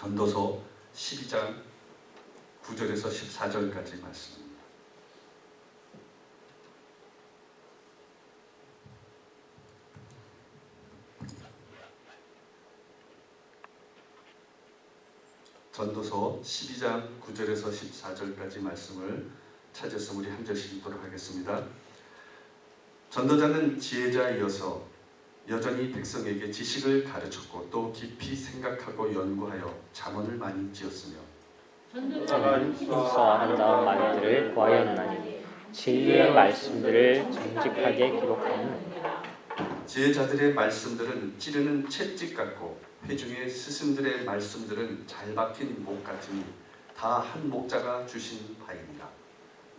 전도서 12장 9절에서 14절까지 말씀입니다. 전도서 12장 9절에서 14절까지 말씀을 찾아서 우리 한 절씩 읽도록 하겠습니다. 전도자는 지혜자이어서 여전히 백성에게 지식을 가르쳤고 또 깊이 생각하고 연구하여 잠언을 많이 지었으며 전도자는 힘써 아름다운 말들을 구하였나니 진리의 말씀들을 정직하게 기록하였느니라. 지혜자들의 말씀들은 찌르는 채찍 같고 회중의 스승들의 말씀들은 잘 박힌 목 같으니 다 한 목자가 주신 바입니다.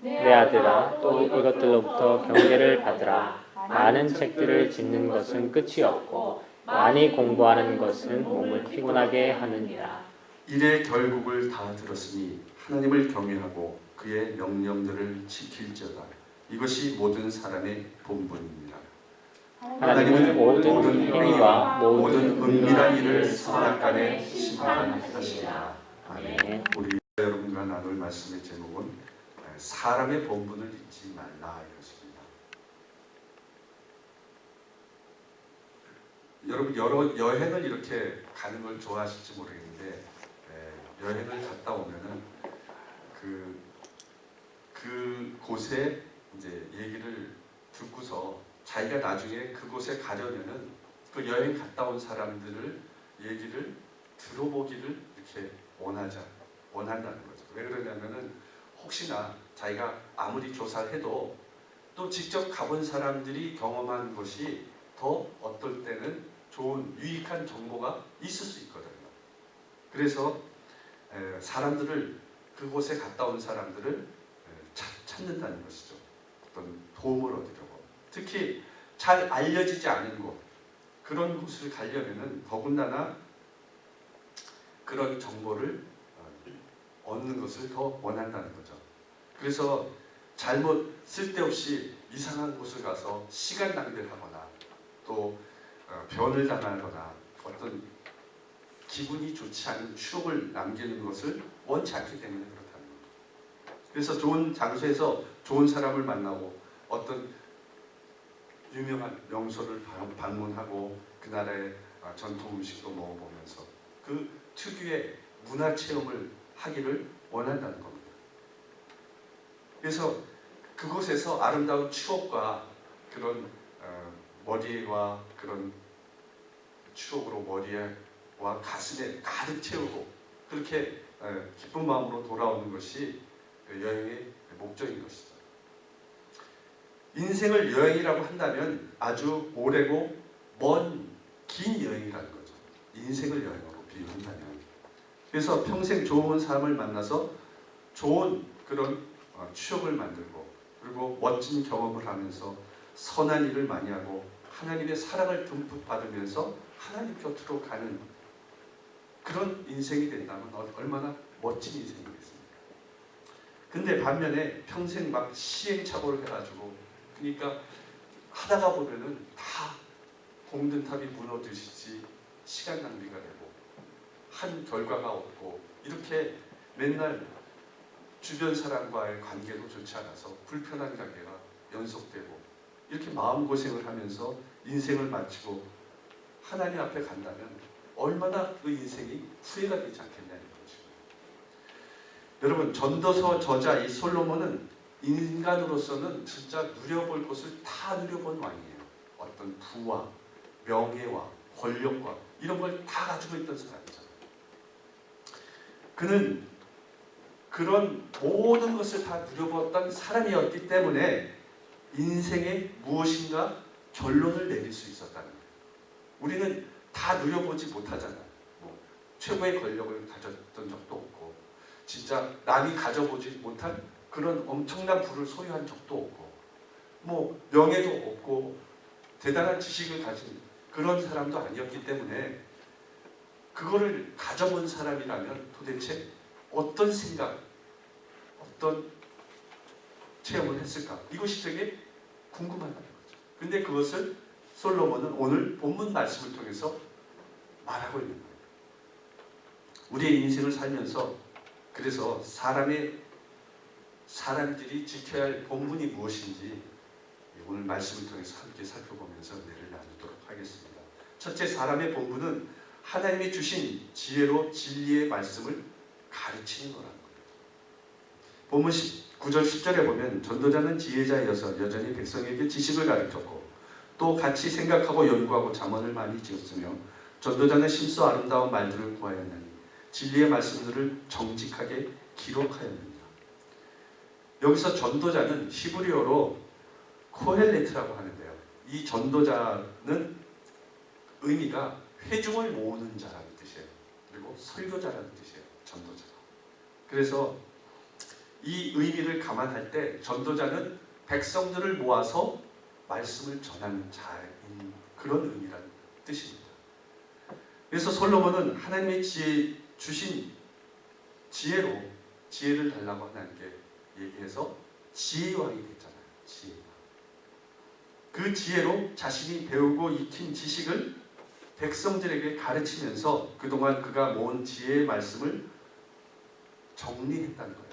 내 아들아, 또 이것들로부터 경계를 받으라. 많은 책들을 짓는 것은 끝이 없고 많이 공부하는 것은 몸을 피곤하게 하느니라. 일의 결국을 다 들었으니 하나님을 경외하고 그의 명령들을 지킬지어다. 이것이 모든 사람의 본분입니다. 하나님은 모든 행위와 모든 은밀한 일을 선악간에 심판하시리라. 아멘. 우리 여러분과 나눌 말씀의 제목은 사람의 본분을 잊지 말라 이것입니다. 여러분 여행을 이렇게 가는 걸 좋아하실지 모르겠는데 여행을 갔다 오면은 그 곳에 이제 얘기를 듣고서 자기가 나중에 그곳에 가려면은 그 여행 갔다 온 사람들을 얘기를 들어보기를 이렇게 원한다는 거죠. 왜 그러냐면은 혹시나 자기가 아무리 조사를 해도 또 직접 가본 사람들이 경험한 것이 더 어떨 때는 좋은 유익한 정보가 있을 수 있거든요. 그래서 사람들을 그곳에 갔다 온 사람들을 찾는다는 것이죠. 어떤 도움을 얻으려고. 특히 잘 알려지지 않은 곳 그런 곳을 가려면은 더군다나 그런 정보를 얻는 것을 더 원한다는 거죠. 그래서 잘못 쓸데없이 이상한 곳을 가서 시간 낭비를 하거나 또 변을 당하거나 어떤 기분이 좋지 않은 추억을 남기는 것을 원치 않기 때문에 그렇다는 겁니다. 그래서 좋은 장소에서 좋은 사람을 만나고 어떤 유명한 명소를 방문하고 그 나라의 전통 음식도 먹어보면서 그 특유의 문화 체험을 하기를 원한다는 겁니다. 그래서 그곳에서 아름다운 추억과 그런 머리와 그런 추억으로 머리와 가슴에 가득 채우고 그렇게 기쁜 마음으로 돌아오는 것이 여행의 목적인 것이죠. 인생을 여행이라고 한다면 아주 오래고 긴 여행이라는 거죠. 인생을 여행으로 비유한다면. 그래서 평생 좋은 사람을 만나서 좋은 그런 추억을 만들고 그리고 멋진 경험을 하면서 선한 일을 많이 하고 하나님의 사랑을 듬뿍 받으면서 하나님 곁으로 가는 그런 인생이 된다면 얼마나 멋진 인생이겠습니까? 근데 반면에 평생 막 시행착오를 해가지고 그러니까 하다가 보면은 다 공든탑이 무너지듯이 시간 낭비가 되고 한 결과가 없고 이렇게 맨날 주변 사람과의 관계도 좋지 않아서 불편한 관계가 연속되고 이렇게 마음고생을 하면서 인생을 마치고 하나님 앞에 간다면 얼마나 그 인생이 후회가 되지 않겠냐는 것입니다. 여러분 전도서 저자 이 솔로몬은 인간으로서는 진짜 누려볼 것을 다 누려본 왕이에요. 어떤 부와 명예와 권력과 이런 걸 다 가지고 있던 사람이잖아요. 그는 그런 모든 것을 다 누려봤던 사람이었기 때문에 인생에 무엇인가 결론을 내릴 수 있었다는 거예요. 우리는 다 누려보지 못하잖아요. 최고의 권력을 가졌던 적도 없고 진짜 남이 가져보지 못한 그런 엄청난 부를 소유한 적도 없고 명예도 없고 대단한 지식을 가진 그런 사람도 아니었기 때문에 그거를 가져본 사람이라면 도대체 어떤 생각, 어떤 체험을 했을까? 이것이 되게 궁금하다는 거죠. 근데 그것을 솔로몬은 오늘 본문 말씀을 통해서 말하고 있는 거예요. 우리의 인생을 살면서 그래서 사람들이 지켜야 할 본분이 무엇인지 오늘 말씀을 통해서 함께 살펴보면서 은혜를 나누도록 하겠습니다. 첫째, 사람의 본분은 하나님이 주신 지혜로 진리의 말씀을 가르치는 거라는 거예요. 본문 9절 10절에 보면 전도자는 지혜자이어서 여전히 백성에게 지식을 가르쳤고 또 같이 생각하고 연구하고 잠언을 많이 지었으며 전도자는 심소 아름다운 말들을 구하였나니 진리의 말씀들을 정직하게 기록하였느니라. 여기서 전도자는 히브리어로 코헬레트라고 하는데요. 이 전도자는 의미가 회중을 모으는 자라는 뜻이에요. 그리고 설교자라는 뜻이에요. 전도자가. 그래서 이 의미를 감안할 때 전도자는 백성들을 모아서 말씀을 전하는 자인 그런 의미라는 뜻입니다. 그래서 솔로몬은 하나님의 주신 지혜로 지혜를 달라고 하나님께 얘기해서 지혜의 왕이 됐잖아요. 지혜의 왕. 그 지혜로 자신이 배우고 익힌 지식을 백성들에게 가르치면서 그동안 그가 모은 지혜의 말씀을 정리했다는 거예요.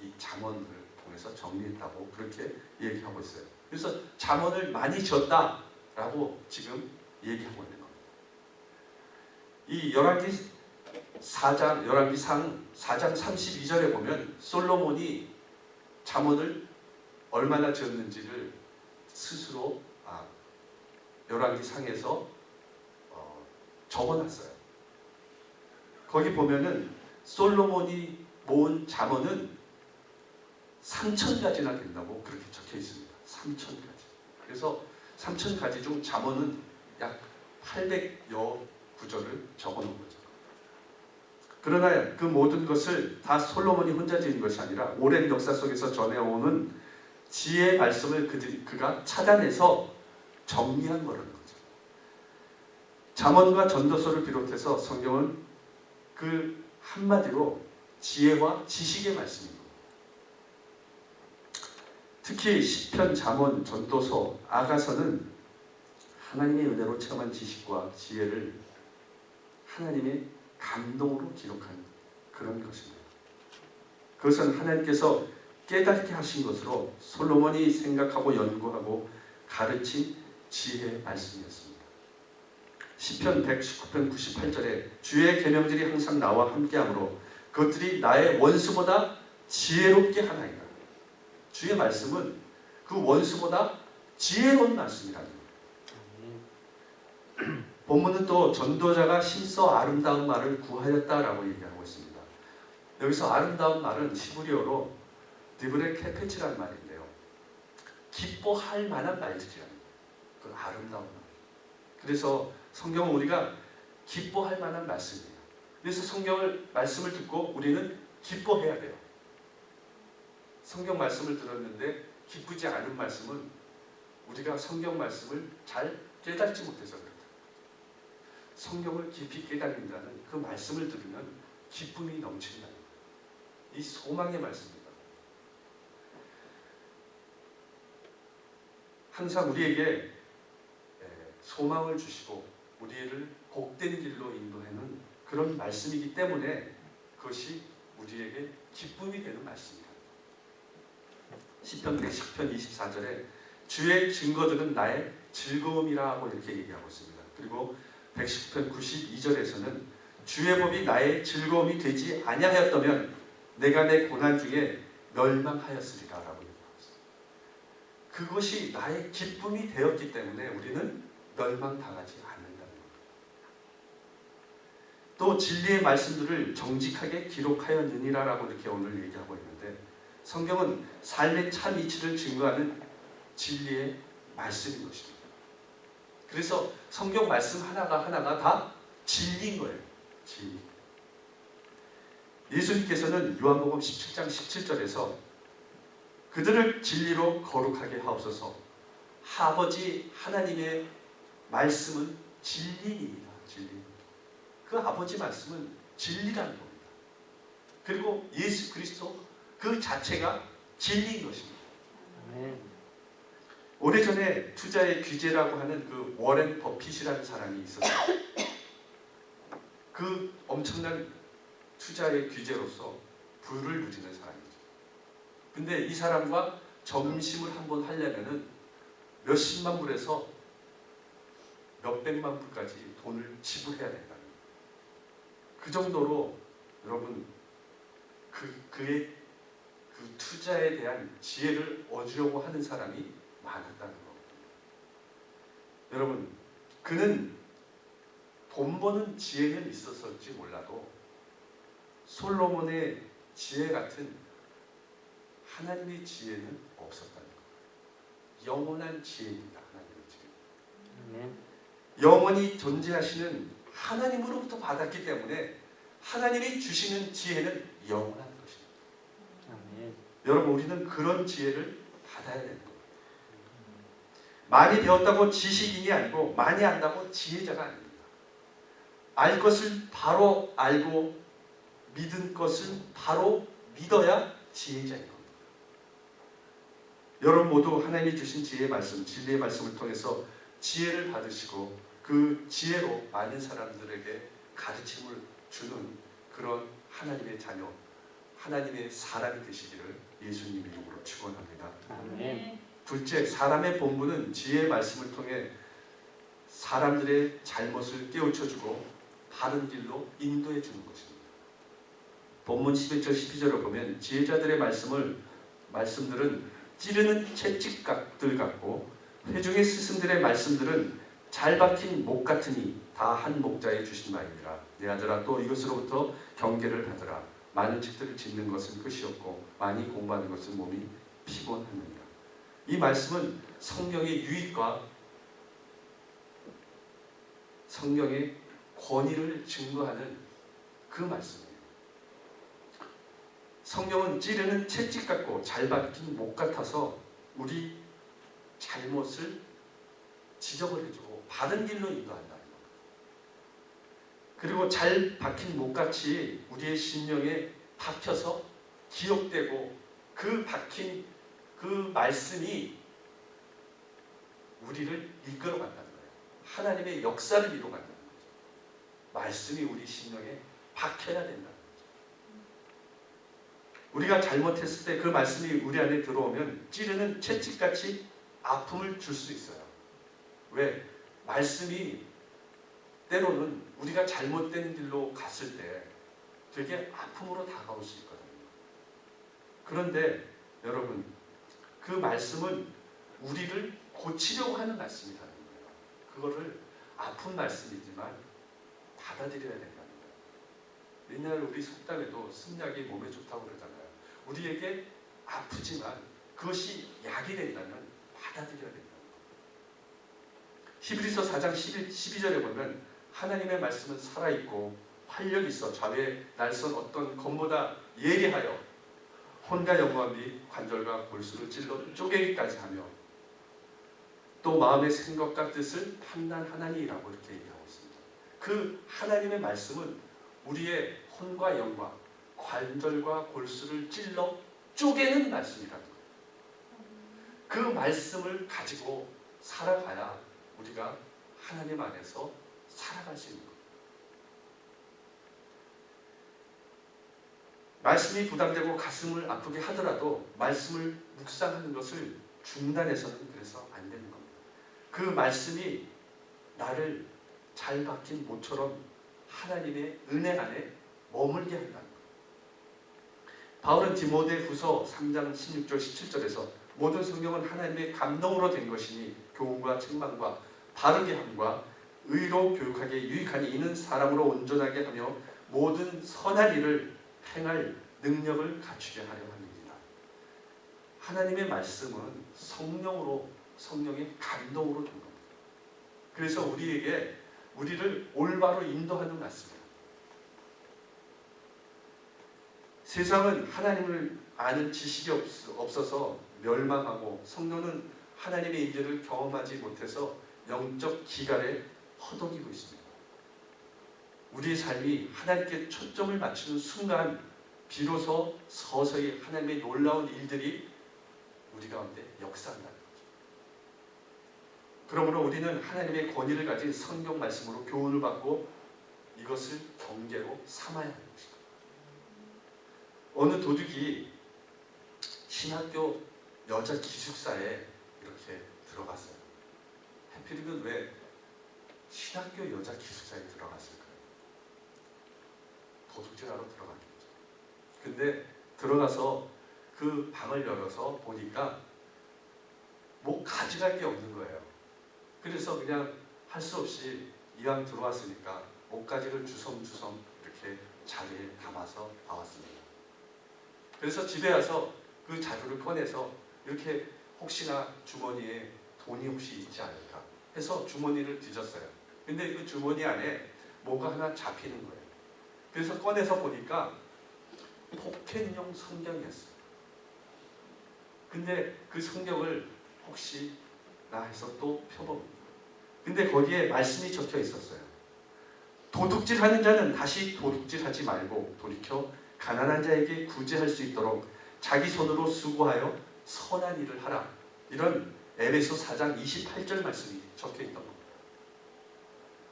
이 잠언을 통해서 정리했다고 그렇게 얘기하고 있어요. 그래서 잠언을 많이 지었다라고 지금 얘기하고 있는 겁니다. 이 열왕기상 4장 32절에 보면 솔로몬이 잠언을 얼마나 지었는지를 스스로 열왕기상에서 적어놨어요. 거기 보면은 솔로몬이 모은 잠언은 3,000가지나 된다고 그렇게 적혀 있습니다. 3,000가지. 그래서 3,000가지 중 잠언은 약 800여 구절을 적어놓은 거죠. 그러나 그 모든 것을 다 솔로몬이 혼자 지은 것이 아니라 오랜 역사 속에서 전해오는 지혜의 말씀을 그가 찾아내서 정리한 거라는 거죠. 잠언과 전도서를 비롯해서 성경은 그 한마디로 지혜와 지식의 말씀입니다. 특히 시편, 잠언, 전도서, 아가서는 하나님의 은혜로 체험한 지식과 지혜를 하나님의 감동으로 기록한 그런 것입니다. 그것은 하나님께서 깨닫게 하신 것으로 솔로몬이 생각하고 연구하고 가르친 지혜의 말씀이었습니다. 시편 119편 98절에 주의 계명들이 항상 나와 함께하므로 그것들이 나의 원수보다 지혜롭게 하나이다. 주의 말씀은 그 원수보다 지혜로운 말씀이라는 거예요. 본문은 또 전도자가 심써 아름다운 말을 구하였다라고 얘기하고 있습니다. 여기서 아름다운 말은 히브리어로 디브레 케페치라는 말인데요. 기뻐할 만한 말들이라는 거예요. 그 아름다운 말. 그래서 성경은 우리가 기뻐할 만한 말씀이에요. 그래서 말씀을 듣고 우리는 기뻐해야 돼요. 성경 말씀을 들었는데 기쁘지 않은 말씀은 우리가 성경 말씀을 잘 깨닫지 못해서 그렇다. 성경을 깊이 깨닫는다는 그 말씀을 들으면 기쁨이 넘친다는 거예요. 이 소망의 말씀입니다. 항상 우리에게 소망을 주시고 우리를 복된 길로 인도하는 그런 말씀이기 때문에 그것이 우리에게 기쁨이 되는 말씀입니다. 시편 110편 24절에 주의 증거들은 나의 즐거움이라고 이렇게 얘기하고 있습니다. 그리고 110편 92절에서는 주의 법이 나의 즐거움이 되지 아니하였다면 내가 내 고난 중에 멸망하였으리라 라고 얘기하고 있습니다. 그것이 나의 기쁨이 되었기 때문에 우리는 멸망당하지 않는다는 겁니다. 또 진리의 말씀들을 정직하게 기록하였느니라 라고 이렇게 오늘 얘기하고 있는데 성경은 삶의 참 이치를 증거하는 진리의 말씀인 것입니다. 그래서 성경 말씀 하나가 다 진리인 거예요. 진리. 예수님께서는 요한복음 17장 17절에서 그들을 진리로 거룩하게 하옵소서. 아버지 하나님의 말씀은 진리입니다. 진리. 그 아버지 말씀은 진리라는 겁니다. 그리고 예수 그리스도 그 자체가 진리인 것입니다. 오래전에 투자의 귀재라고 하는 그 워렌 버핏이라는 사람이 있었어요. 그 엄청난 투자의 귀재로서 부를 누리는 사람이죠. 근데 이 사람과 점심을 한번 하려면은 몇십만 불에서 몇백만 불까지 돈을 지불해야 된다는 거예요. 그 정도로 여러분 그의 그 투자에 대한 지혜를 얻으려고 하는 사람이 많았다는 거거든요. 여러분, 그는 돈 버는 지혜는 있었을지 몰라도 솔로몬의 지혜 같은 하나님의 지혜는 없었다는 거예요. 영원한 지혜입니다. 하나님의 지혜. 아멘. 영원히 존재하시는 하나님으로부터 받았기 때문에 하나님이 주시는 지혜는 영원한 것입니다. 아멘. 여러분, 우리는 그런 지혜를 받아야 되는 거예요. 많이 배웠다고 지식인이 아니고 많이 안다고 지혜자가 아닙니다. 알 것을 바로 알고 믿은 것을 바로 믿어야 지혜자인 겁니다. 여러분 모두 하나님이 주신 지혜의 말씀, 진리의 말씀을 통해서 지혜를 받으시고 그 지혜로 많은 사람들에게 가르침을 주는 그런 하나님의 자녀, 하나님의 사람이 되시기를 예수님 이름으로 축원합니다. 아멘. 둘째, 사람의 본분은 지혜의 말씀을 통해 사람들의 잘못을 깨우쳐주고 바른 길로 인도해 주는 것입니다. 본문 11절 12절을 보면 지혜자들의 말씀들은 찌르는 채찍각들 같고 회중의 스승들의 말씀들은 잘 박힌 목 같으니 다 한 목자에 주신 말이니라. 내 아들아, 또 이것으로부터 경계를 받으라. 많은 책들을 짓는 것은 끝이 없고 많이 공부하는 것은 몸이 피곤하느니라. 이 말씀은 성경의 유익과 성경의 권위를 증거하는 그 말씀이에요. 성경은 찌르는 채찍 같고 잘 박힌 목 같아서 우리 잘못을 지적을 해주고 바른 길로 인도한다는 겁니다. 그리고 잘 박힌 목같이 우리의 심령에 박혀서 기억되고 그 박힌 그 말씀이 우리를 이끌어간다는 거예요. 하나님의 역사를 이루어간다는 거죠. 말씀이 우리 심령에 박혀야 된다는 거죠. 우리가 잘못했을 때 그 말씀이 우리 안에 들어오면 찌르는 채찍같이 아픔을 줄 수 있어요. 왜? 말씀이 때로는 우리가 잘못된 길로 갔을 때 되게 아픔으로 다가올 수 있거든요. 그런데 여러분, 그 말씀은 우리를 고치려고 하는 말씀이라는 거예요. 그거를 아픈 말씀이지만 받아들여야 된다는 거예요. 옛날 우리 속담에도 쓴약이 몸에 좋다고 그러잖아요. 우리에게 아프지만 그것이 약이 된다면 받아들여야 된다는 거예요. 히브리서 4장 12절에 보면 하나님의 말씀은 살아있고 활력 있어 좌우에 날선 어떤 검보다 예리하여 혼과 영과 및 관절과 골수를 찔러 쪼개기까지 하며 또 마음의 생각과 뜻을 판단하나니라고 이렇게 얘기하고 있습니다. 그 하나님의 말씀은 우리의 혼과 영과 관절과 골수를 찔러 쪼개는 말씀이라는 거예요. 그 말씀을 가지고 살아가야 우리가 하나님 안에서 살아갈 수 있는 거예요. 말씀이 부담되고 가슴을 아프게 하더라도 말씀을 묵상하는 것을 중단해서는 그래서 안 되는 겁니다. 그 말씀이 나를 잘 박힌 모처럼 하나님의 은혜 안에 머물게 한다는 거예요. 바울은 디모데후서 3장 16절 17절에서 모든 성경은 하나님의 감동으로 된 것이니 교훈과 책망과 바르게 함과 의로 교육하기에 유익하니 이는 사람으로 온전하게 하며 모든 선한 일을 행할 능력을 갖추게 하려 합니다. 하나님의 말씀은 성령의 감동으로 된 겁니다. 그래서 우리를 올바로 인도하는 말씀이에요. 세상은 하나님을 아는 지식이 없어서 멸망하고 성도는 하나님의 임재를 경험하지 못해서 영적 기갈에 허덕이고 있습니다. 우리의 삶이 하나님께 초점을 맞추는 순간 비로소 서서히 하나님의 놀라운 일들이 우리 가운데 역사한다는 거죠. 그러므로 우리는 하나님의 권위를 가진 성경 말씀으로 교훈을 받고 이것을 경계로 삼아야 하는 것입니다. 어느 도둑이 신학교 여자 기숙사에 이렇게 들어갔어요. 해필이면 왜 신학교 여자 기숙사에 들어갔을까요? 도둑질하러 들어간 거죠. 근데 들어가서 그 방을 열어서 보니까 뭐 가져갈 게 없는 거예요. 그래서 그냥 할 수 없이 이왕 들어왔으니까 옷가지를 주섬주섬 이렇게 자리에 담아서 나왔습니다. 그래서 집에 와서 그 자루를 꺼내서 이렇게 혹시나 주머니에 돈이 혹시 있지 않을까 해서 주머니를 뒤졌어요. 근데 그 주머니 안에 뭐가 하나 잡히는 거예요. 그래서 꺼내서 보니까 포켓용 성경이었어요. 근데 그 성경을 혹시 나 해서 또 펴봅니다. 근데 거기에 말씀이 적혀 있었어요. 도둑질하는 자는 다시 도둑질하지 말고 돌이켜 가난한 자에게 구제할 수 있도록 자기 손으로 수고하여 선한 일을 하라. 이런 에베소 4장 28절 말씀이 적혀 있던 겁니다.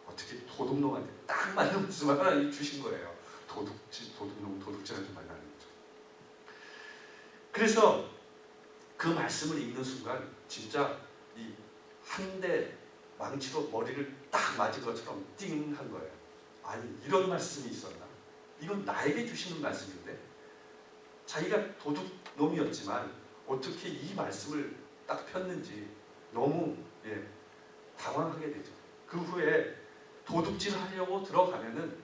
어떻게 도둑놈한테 딱 맞는 말씀 하나 주신 거예요. 도둑놈 도둑질하지 말라는 거죠. 그래서 그 말씀을 읽는 순간 진짜 이 한 대 망치로 머리를 딱 맞은 것처럼 띵 한 거예요. 아니 이런 말씀이 있었나? 이건 나에게 주시는 말씀인데 자기가 도둑놈이었지만 어떻게 이 말씀을 딱 폈는지 너무 당황하게 되죠. 그 후에 도둑질 하려고 들어가면은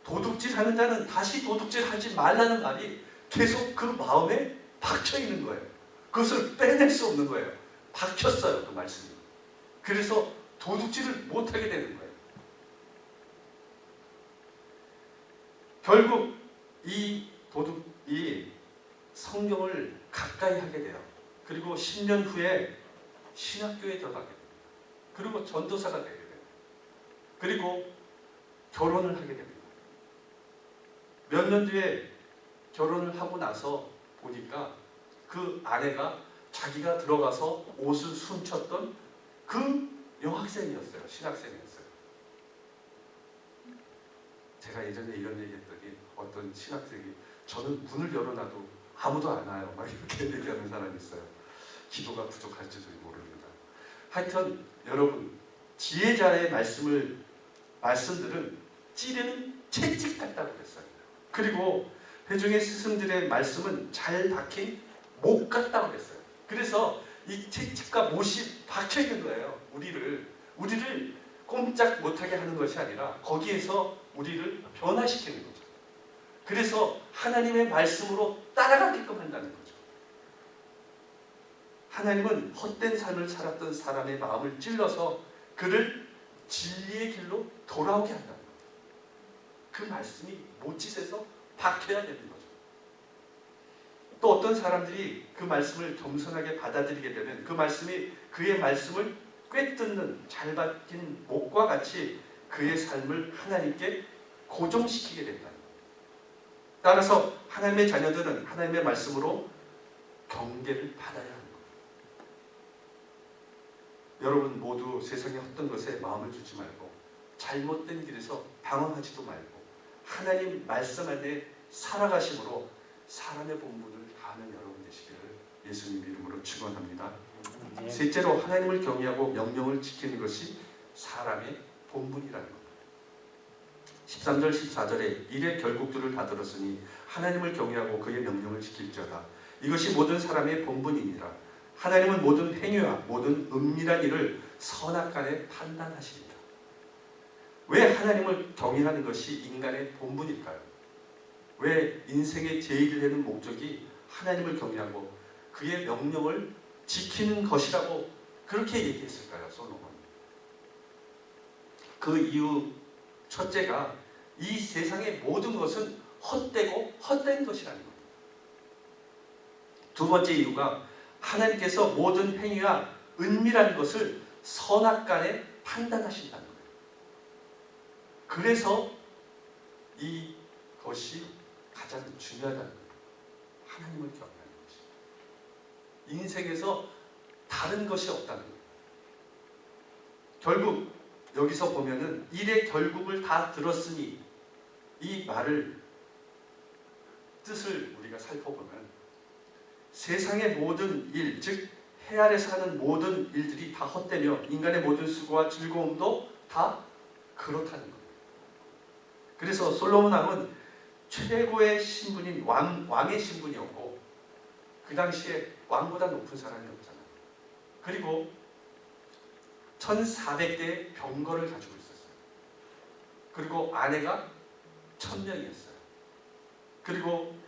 도둑질하는 자는 다시 도둑질하지 말라는 말이 계속 그 마음에 박혀 있는 거예요. 그것을 빼낼 수 없는 거예요. 박혔어요, 그 말씀이. 그래서 도둑질을 못하게 되는 거예요. 결국 이 성경을 가까이 하게 돼요. 그리고 10년 후에 신학교에 들어가게 됩니다. 그리고 전도사가 되게 돼요. 그리고 결혼을 하게 됩니다. 몇 년 뒤에 결혼을 하고 나서 보니까 그 아내가 자기가 들어가서 옷을 훔쳤던 그 여학생이었어요. 신학생이었어요. 제가 예전에 이런 얘기했더니 어떤 신학생이 저는 문을 열어놔도 아무도 안 와요. 막 이렇게 얘기하는 사람이 있어요. 기도가 부족할지도 모릅니다. 하여튼 여러분 지혜자의 말씀들은 찌르는 채찍 같다고 그랬어요. 그리고 회중의 스승들의 말씀은 잘 박힌 못 같다고 그랬어요. 그래서 이 채찍과 못이 박혀 있는 거예요. 우리를 꼼짝 못하게 하는 것이 아니라 거기에서 우리를 변화시키는 거죠. 그래서 하나님의 말씀으로 따라가게끔 한다는 거죠. 하나님은 헛된 삶을 살았던 사람의 마음을 찔러서 그를 진리의 길로 돌아오게 한다는 거죠. 그 말씀이 못짓에서 박혀야 되는 거죠. 또 어떤 사람들이 그 말씀을 겸손하게 받아들이게 되면 그 말씀이 그의 말씀을 꿰뚫는 잘 박힌 목과 같이 그의 삶을 하나님께 고정시키게 된다는 거예요. 따라서 하나님의 자녀들은 하나님의 말씀으로 경계를 받아야 하는 거예요. 여러분 모두 세상의 헛된 것에 마음을 주지 말고 잘못된 길에서 방황하지도 말고 하나님 말씀 안에 살아가심으로 사람의 본분을 다하는 여러분 되시기를 예수님 이름으로 축원합니다. 셋째로 하나님을 경외하고 명령을 지키는 것이 사람의 본분이라는 겁니다. 13절 14절에 이래 결국들을 다 들었으니 하나님을 경외하고 그의 명령을 지킬지어다. 이것이 모든 사람의 본분이니라. 하나님은 모든 행위와 모든 은밀한 일을 선악간에 판단하십니다. 왜 하나님을 경외하는 것이 인간의 본분일까요? 왜 인생의 제일 되는 목적이 하나님을 경외하고 그의 명령을 지키는 것이라고 그렇게 얘기했을까요? 솔로몬. 그 이유 첫째가 이 세상의 모든 것은 헛되고 헛된 것이라는 겁니다. 두 번째 이유가 하나님께서 모든 행위와 은밀한 것을 선악간에 판단하신다는 거예요. 그래서 이것이 가장 중요하다는 거예요. 하나님을 경외하는 것이. 인생에서 다른 것이 없다는 거예요. 결국 여기서 보면은 일의 결국을 다 들었으니 이 말을 뜻을 우리가 살펴보면 세상의 모든 일, 즉 해 아래서 하는 모든 일들이 다 헛되며 인간의 모든 수고와 즐거움도 다 그렇다는 겁니다. 그래서 솔로몬 왕은 최고의 신분인 왕의 신분이었고 그 당시에 왕보다 높은 사람이 없잖아요. 그리고 1400대의 병거를 가지고 있었어요. 그리고 아내가 1000명이었어요. 그리고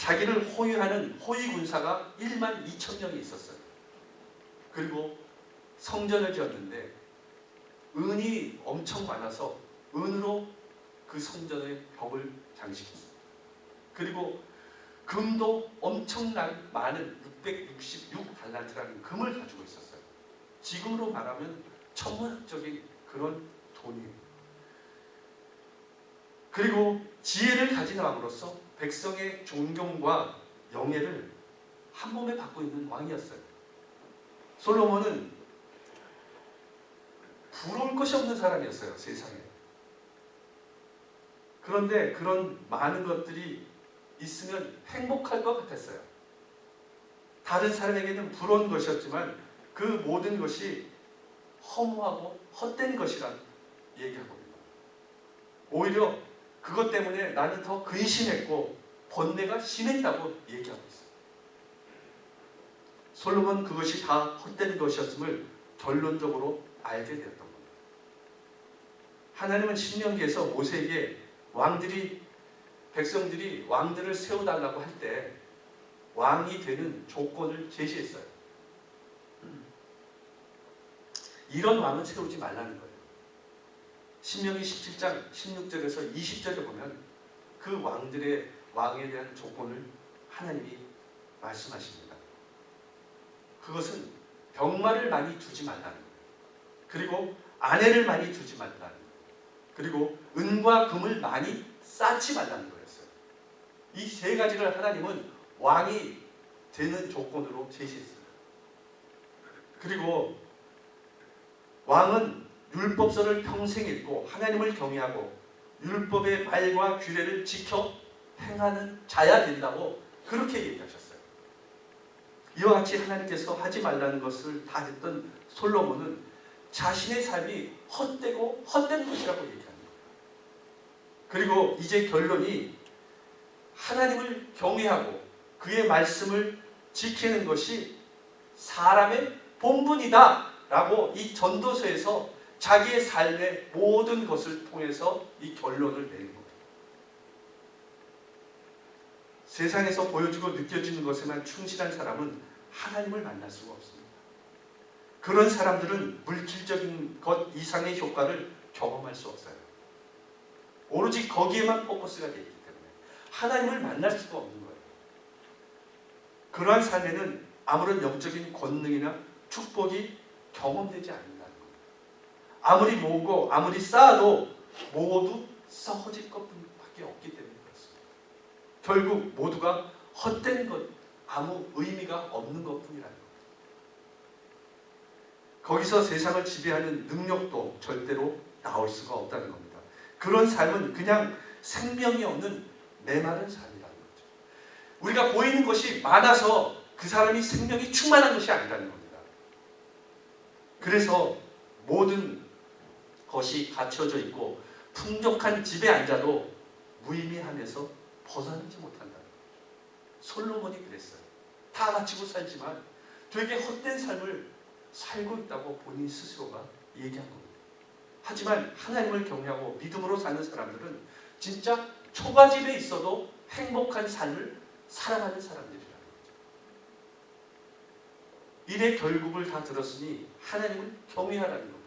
자기를 호위하는 호위 군사가 1만 2천 명이 있었어요. 그리고 성전을 지었는데 은이 엄청 많아서 은으로 그 성전의 벽을 장식했어요. 그리고 금도 엄청난 많은 666달란트라는 금을 가지고 있었어요. 지금으로 말하면 천문학적인 그런 돈이에요. 그리고 지혜를 가진 왕으로서 백성의 존경과 영예를 한 몸에 받고 있는 왕이었어요. 솔로몬은 부러울 것이 없는 사람이었어요, 세상에. 그런데 그런 많은 것들이 있으면 행복할 것 같았어요. 다른 사람에게는 부러운 것이었지만 그 모든 것이 허무하고 헛된 것이란 얘기하고 있는 거예요. 오히려 그것 때문에 나는 더 근심했고 번뇌가 심했다고 얘기하고 있어요. 솔로몬은 그것이 다 헛된 것이었음을 결론적으로 알게 되었던 겁니다. 하나님은 신명기에서 모세에게 백성들이 왕들을 세워달라고 할 때 왕이 되는 조건을 제시했어요. 이런 왕은 세우지 말라는 거예요. 신명기 17장 16절에서 20절에 보면 그 왕에 대한 조건을 하나님이 말씀하십니다. 그것은 병마를 많이 두지 말라는 거예요. 그리고 아내를 많이 두지 말라는 거예요. 그리고 은과 금을 많이 쌓지 말라는 거였어요. 이 세 가지를 하나님은 왕이 되는 조건으로 제시했어요. 그리고 왕은 율법서를 평생 읽고 하나님을 경외하고 율법의 말과 규례를 지켜 행하는 자야 된다고 그렇게 얘기하셨어요. 이와 같이 하나님께서 하지 말라는 것을 다 했던 솔로몬은 자신의 삶이 헛되고 헛된 것이라고 얘기합니다. 그리고 이제 결론이 하나님을 경외하고 그의 말씀을 지키는 것이 사람의 본분이다 라고 이 전도서에서 자기의 삶의 모든 것을 통해서 이 결론을 내린 거예요. 세상에서 보여지고 느껴지는 것에만 충실한 사람은 하나님을 만날 수가 없습니다. 그런 사람들은 물질적인 것 이상의 효과를 경험할 수 없어요. 오로지 거기에만 포커스가 되어 있기 때문에 하나님을 만날 수가 없는 거예요. 그러한 삶에는 아무런 영적인 권능이나 축복이 경험되지 않는다는 거예요. 아무리 모으고 아무리 쌓아도 모두 썩어질 것밖에 없기 때문에 그렇습니다. 결국 모두가 헛된 것, 아무 의미가 없는 것뿐이라는 거예요. 거기서 세상을 지배하는 능력도 절대로 나올 수가 없다는 겁니다. 그런 삶은 그냥 생명이 없는 메마른 삶이라는 거죠. 우리가 보이는 것이 많아서 그 사람이 생명이 충만한 것이 아니라는 겁니다. 그래서 모든 것이 갖춰져 있고 풍족한 집에 앉아도 무의미함에서 벗어나지 못한다는 거죠. 솔로몬이 그랬어요. 다 갖추고 살지만 되게 헛된 삶을 살고 있다고 본인 스스로가 얘기한 겁니다. 하지만 하나님을 경외하고 믿음으로 사는 사람들은 진짜 초가집에 있어도 행복한 삶을 살아가는 사람들이라는 거죠. 일의 결국을 다 들었으니 하나님을 경외하라는 겁니다.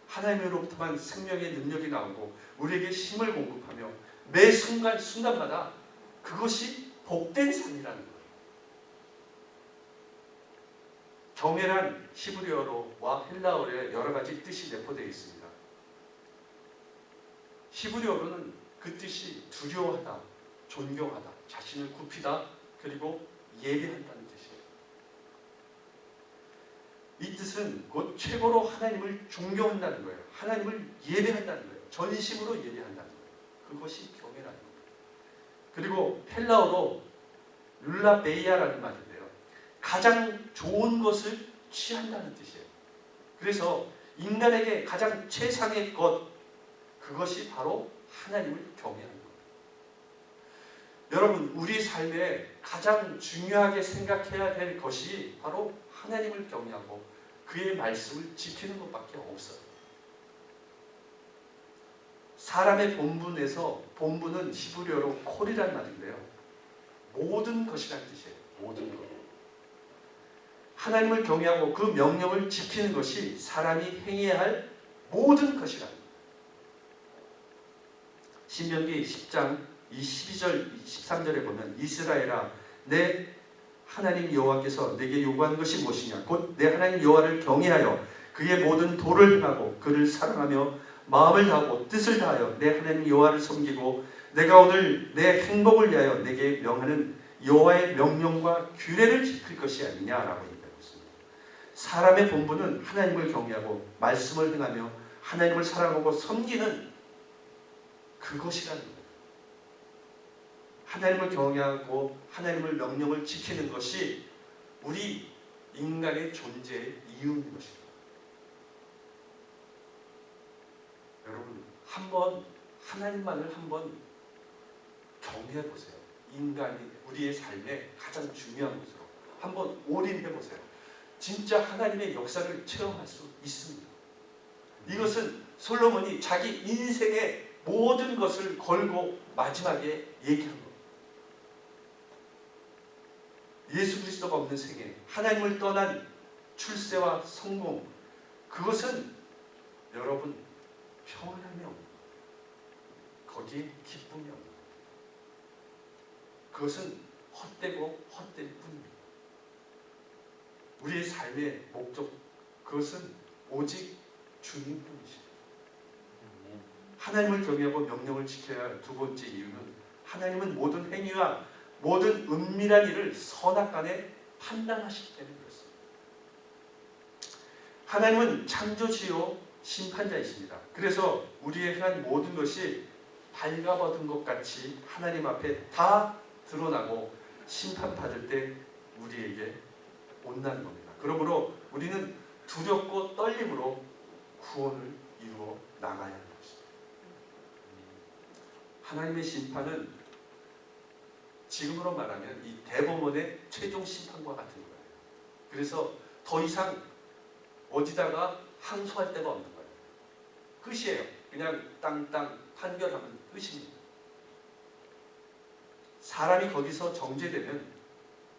하나님으로부터만 생명의 능력이 나오고 우리에게 힘을 공급하며 매 순간마다 그것이 복된 삶이라는 거예요. 경외란 히브리어로와 헬라어의 여러 가지 뜻이 내포되어 있습니다. 히브리어로는 그 뜻이 두려워하다, 존경하다, 자신을 굽히다, 그리고 예배한다는 뜻이에요. 이 뜻은 곧 최고로 하나님을 존경한다는 거예요. 하나님을 예배한다는 거예요. 전심으로 예배한다는 거예요. 그것이 경외라는 거예요. 그리고 헬라어로 룰라베이아라는 말인데요. 가장 좋은 것을 취한다는 뜻이에요. 그래서 인간에게 가장 최상의 것, 그것이 바로 하나님을 경외하는 거예요. 여러분, 우리 삶에 가장 중요하게 생각해야 될 것이 바로 하나님을 경외하고 그의 말씀을 지키는 것밖에 없어요. 사람의 본분은 히브리어로 콜이란 말인데요. 모든 것이란 뜻이에요. 모든 것. 하나님을 경외하고 그 명령을 지키는 것이 사람이 행해야 할 모든 것이랍니다. 신명기 10장 12절 13절에 보면 이스라엘아 내 하나님 여호와께서 내게 요구하는 것이 무엇이냐 곧 내 하나님 여호와를 경외하여 그의 모든 도를 행하고 그를 사랑하며 마음을 다하고 뜻을 다하여 내 하나님 여호와를 섬기고 내가 오늘 내 행복을 위하여 내게 명하는 여호와의 명령과 규례를 지킬 것이 아니냐라고 얘기하고 있습니다. 사람의 본분은 하나님을 경외하고 말씀을 행하며 하나님을 사랑하고 섬기는 그것이라는 거예요. 하나님을 경외하고 하나님을 명령을 지키는 것이 우리 인간의 존재의 이유인 것입니다. 여러분, 한번 하나님만을 한번 경외해 보세요. 인간이 우리의 삶에 가장 중요한 것으로 한번 올인해 보세요. 진짜 하나님의 역사를 체험할 수 있습니다. 이것은 솔로몬이 자기 인생의 모든 것을 걸고 마지막에 얘기한 겁니다. 예수 그리스도가 없는 세계, 하나님을 떠난 출세와 성공, 그것은 여러분 평안함이 없는 거기에 기쁨이 없는 그것은 헛되고 헛될 뿐입니다. 우리의 삶의 목적, 그것은 오직 주님뿐이십니다. 하나님을 경외하고 명령을 지켜야 할 두 번째 이유는 하나님은 모든 행위와 모든 은밀한 일을 선악간에 판단하시기 때문에 그렇습니다. 하나님은 창조주요 심판자이십니다. 그래서 우리의 행한 모든 것이 발가벗은 것 같이 하나님 앞에 다 드러나고 심판받을 때 우리에게 온다는 겁니다. 그러므로 우리는 두렵고 떨림으로 구원을 이루어 나가야 하는 것입니다. 하나님의 심판은 지금으로 말하면 이 대법원의 최종 심판과 같은 거예요. 그래서 더 이상 어디다가 항소할 데가 없는 거예요. 끝이에요. 그냥 땅땅 판결하면 끝입니다. 사람이 거기서 정죄되면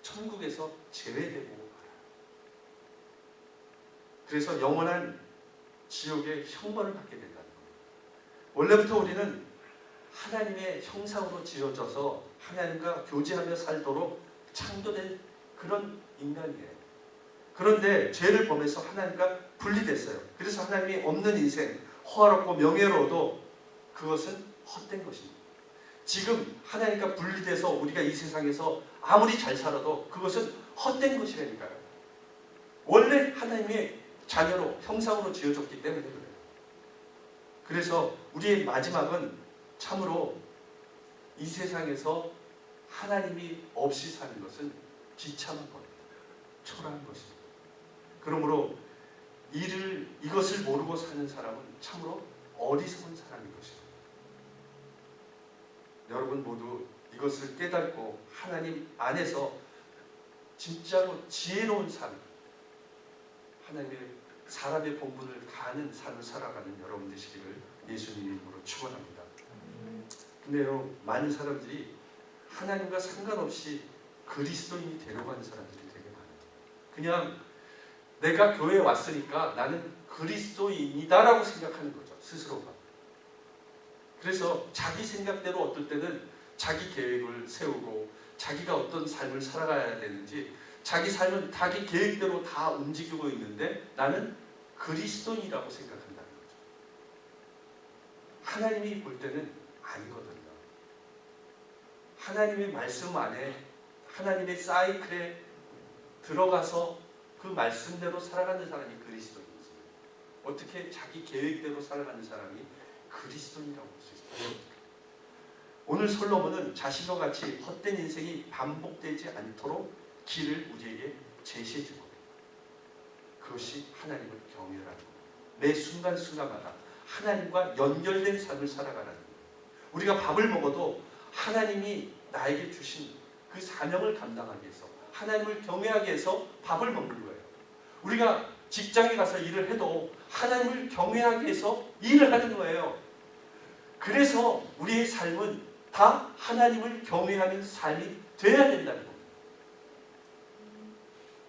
천국에서 제외되고 말아요. 그래서 영원한 지옥의 형벌을 받게 된다는 겁니다. 원래부터 우리는 하나님의 형상으로 지어져서 하나님과 교제하며 살도록 창조된 그런 인간이에요. 그런데 죄를 범해서 하나님과 분리됐어요. 그래서 하나님이 없는 인생, 호화롭고 명예로워도 그것은 헛된 것입니다. 지금 하나님과 분리돼서 우리가 이 세상에서 아무리 잘 살아도 그것은 헛된 것이라니까요. 원래 하나님의 자녀로 형상으로 지어졌기 때문에 그래요. 그래서 우리의 마지막은 참으로 이 세상에서 하나님이 없이 사는 것은 비참한 겁니다. 초라한 것입니다. 그러므로 이것을 모르고 사는 사람은 참으로 어리석은 사람인 것입니다. 여러분 모두 이것을 깨닫고 하나님 안에서 진짜로 지혜로운 삶, 하나님의 사람의 본분을 다하는 삶을 살아가는 여러분 되시기를 예수님 이름으로 축원합니다. 근데요, 많은 사람들이 하나님과 상관없이 그리스도인이 되려고 하는 사람들이 되게 많아요. 그냥 내가 교회에 왔으니까 나는 그리스도인이다라고 생각하는 거죠, 스스로가. 그래서 자기 생각대로 어떨 때는 자기 계획을 세우고 자기가 어떤 삶을 살아가야 되는지 자기 삶은 자기 계획대로 다 움직이고 있는데 나는 그리스도인이라고 생각한다는 거죠. 하나님이 볼 때는 아니거든요. 하나님의 말씀 안에 하나님의 사이클에 들어가서 그 말씀대로 살아가는 사람이 그리스도인이지, 어떻게 자기 계획대로 살아가는 사람이 그리스도인이라고 할 수 있어요? 오늘 솔로몬은 자신과 같이 헛된 인생이 반복되지 않도록 길을 우리에게 제시해 준 겁니다. 그것이 하나님을 경외하는 겁니다. 매 순간순간마다 하나님과 연결된 삶을 살아가라는 거예요. 우리가 밥을 먹어도 하나님이 나에게 주신 그 사명을 감당하기 위해서, 하나님을 경외하기 위해서 밥을 먹는 거예요. 우리가 직장에 가서 일을 해도 하나님을 경외하기 위해서 일을 하는 거예요. 그래서 우리의 삶은 다 하나님을 경외하는 삶이 되어야 된다는 겁니다.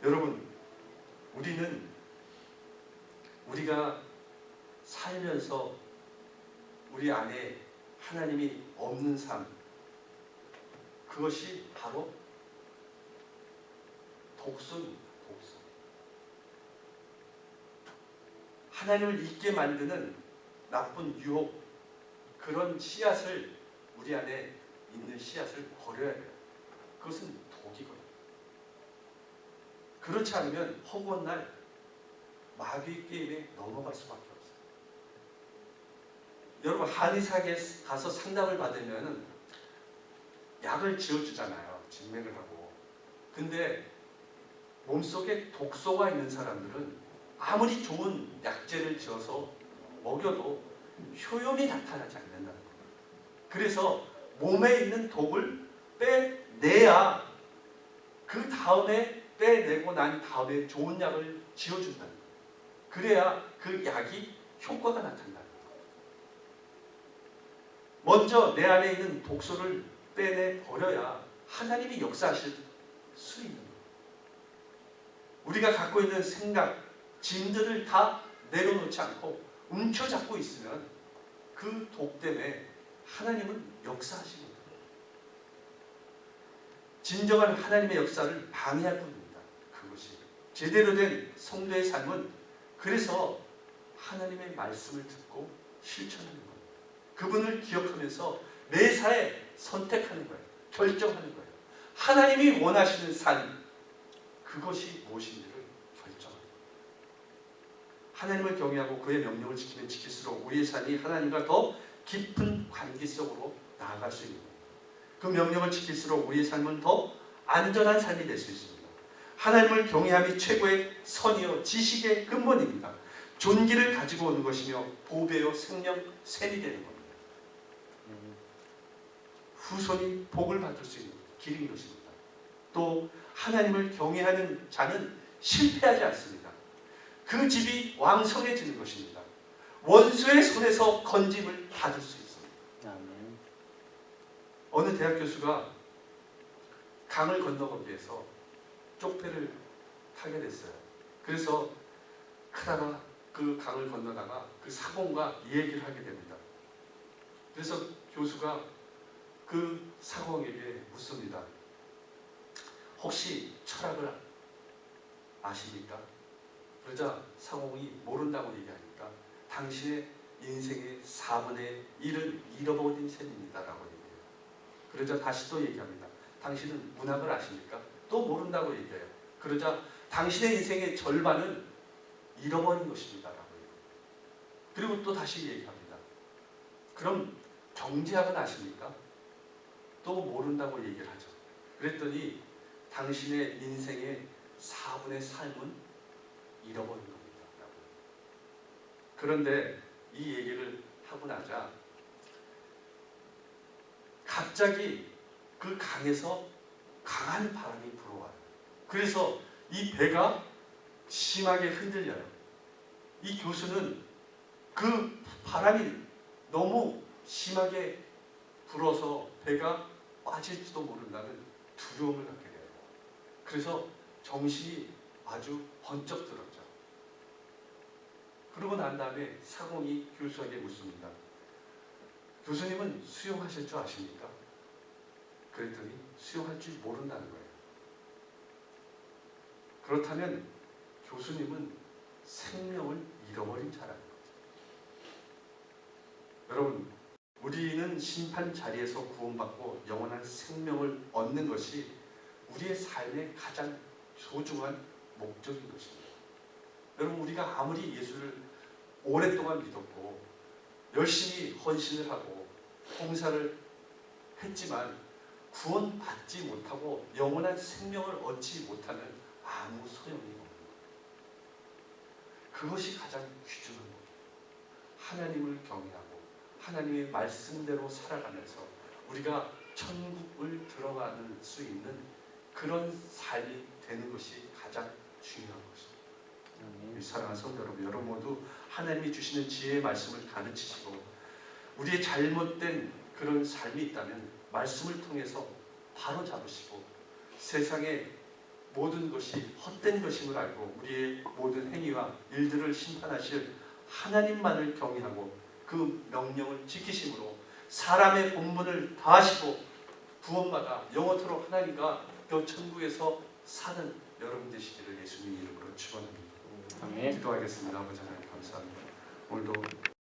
여러분, 우리가 살면서 우리 안에 하나님이 없는 삶, 그것이 바로 독소입니다. 독소. 하나님을 잊게 만드는 나쁜 유혹, 그런 씨앗을, 우리 안에 있는 씨앗을 버려야 돼요. 그것은 독이거든요. 그렇지 않으면 허구한 날 마귀의 게임에 넘어갈 수밖에 없어요. 여러분, 한의사에 가서 상담을 받으면 약을 지어주잖아요. 진맥을 하고. 근데 몸속에 독소가 있는 사람들은 아무리 좋은 약재를 지어서 먹여도 효용이 나타나지 않는다는 거예요. 그래서 몸에 있는 독을 빼내야, 그 다음에 빼내고 난 다음에 좋은 약을 지어준다는 거예요. 그래야 그 약이 효과가 나타난다는 거예요. 먼저 내 안에 있는 독소를 빼내버려야 하나님이 역사하실 수 있는 거예요. 우리가 갖고 있는 생각, 짐들을 다 내려놓지 않고 움켜잡고 있으면 그 독 때문에 하나님은 역사하시는 거예요. 진정한 하나님의 역사를 방해할 뿐입니다. 그것이 제대로 된 성도의 삶은 그래서 하나님의 말씀을 듣고 실천하는 겁니다. 그분을 기억하면서 매사에 선택하는 거예요. 결정하는 거예요. 하나님이 원하시는 삶, 그것이 무엇인지를 결정합니다. 하나님을 경외하고 그의 명령을 지키면 지킬수록 우리의 삶이 하나님과 더 깊은 관계 속으로 나아갈 수 있는 겁니다. 그 명령을 지킬수록 우리의 삶은 더 안전한 삶이 될 수 있습니다. 하나님을 경외함이 최고의 선이요 지식의 근본입니다. 존귀를 가지고 오는 것이며 보배요 생명 샘이 되는 겁니다. 후손이 복을 받을 수 있는 길인 것입니다. 또 하나님을 경외하는 자는 실패하지 않습니다. 그 집이 왕성해지는 것입니다. 원수의 손에서 건짐을 받을 수 있습니다. 아멘. 어느 대학 교수가 강을 건너기 위해서 쪽배를 타게 됐어요. 그래서 크다가 그 강을 건너다가 그 사공과 이 얘기를 하게 됩니다. 그래서 교수가 그 사공에게 묻습니다. 혹시 철학을 아십니까? 그러자 사공이 모른다고 얘기하니까 당신의 인생의 4분의 1은 잃어버린 셈입니다 라고 얘기해요. 그러자 다시 또 얘기합니다. 당신은 문학을 아십니까? 또 모른다고 얘기해요. 그러자 당신의 인생의 절반은 잃어버린 것입니다 라고 얘기해요. 그리고 또 다시 얘기합니다. 그럼 경제학은 아십니까? 또 모른다고 얘기를 하죠. 그랬더니 당신의 인생의 4분의 3은 잃어버린 겁니다 라고. 그런데 이 얘기를 하고 나자 갑자기 그 강에서 강한 바람이 불어와요. 그래서 이 배가 심하게 흔들려요. 이 교수는 그 바람이 너무 심하게 불어서 배가 빠질지도 모른다는 두려움을 갖게 돼요. 그래서 정신이 아주 번쩍 들었죠. 그러고 난 다음에 사공이 교수에게 묻습니다. 교수님은 수영하실 줄 아십니까? 그랬더니 수영할 줄 모른다는 거예요. 그렇다면 교수님은 생명을 잃어버린 자라는 거죠. 여러분, 우리는 심판 자리에서 구원받고 영원한 생명을 얻는 것이 우리의 삶의 가장 소중한 목적인 것입니다. 여러분, 우리가 아무리 예수를 오랫동안 믿었고 열심히 헌신을 하고 봉사를 했지만 구원받지 못하고 영원한 생명을 얻지 못하는 아무 소용이 없는 거예요. 그것이 가장 귀중한 거예요. 하나님을 경외하고 하나님의 말씀대로 살아가면서 우리가 천국을 들어가는 수 있는 그런 삶이 되는 것이 가장 중요한 것입니다. 아멘. 사랑하는 성도 여러분 모두 하나님이 주시는 지혜의 말씀을 가르치시고 우리의 잘못된 그런 삶이 있다면 말씀을 통해서 바로 잡으시고 세상의 모든 것이 헛된 것임을 알고 우리의 모든 행위와 일들을 심판하실 하나님만을 경외하고 그 명령을 지키심으로 사람의 본분을 다하시고 구원받아 영원토록 하나님과 그 천국에서 사는 여러분 되시기를 예수님 이름으로 축원합니다. 아멘. 기도하겠습니다. 아버지 하나님 감사합니다. 오늘도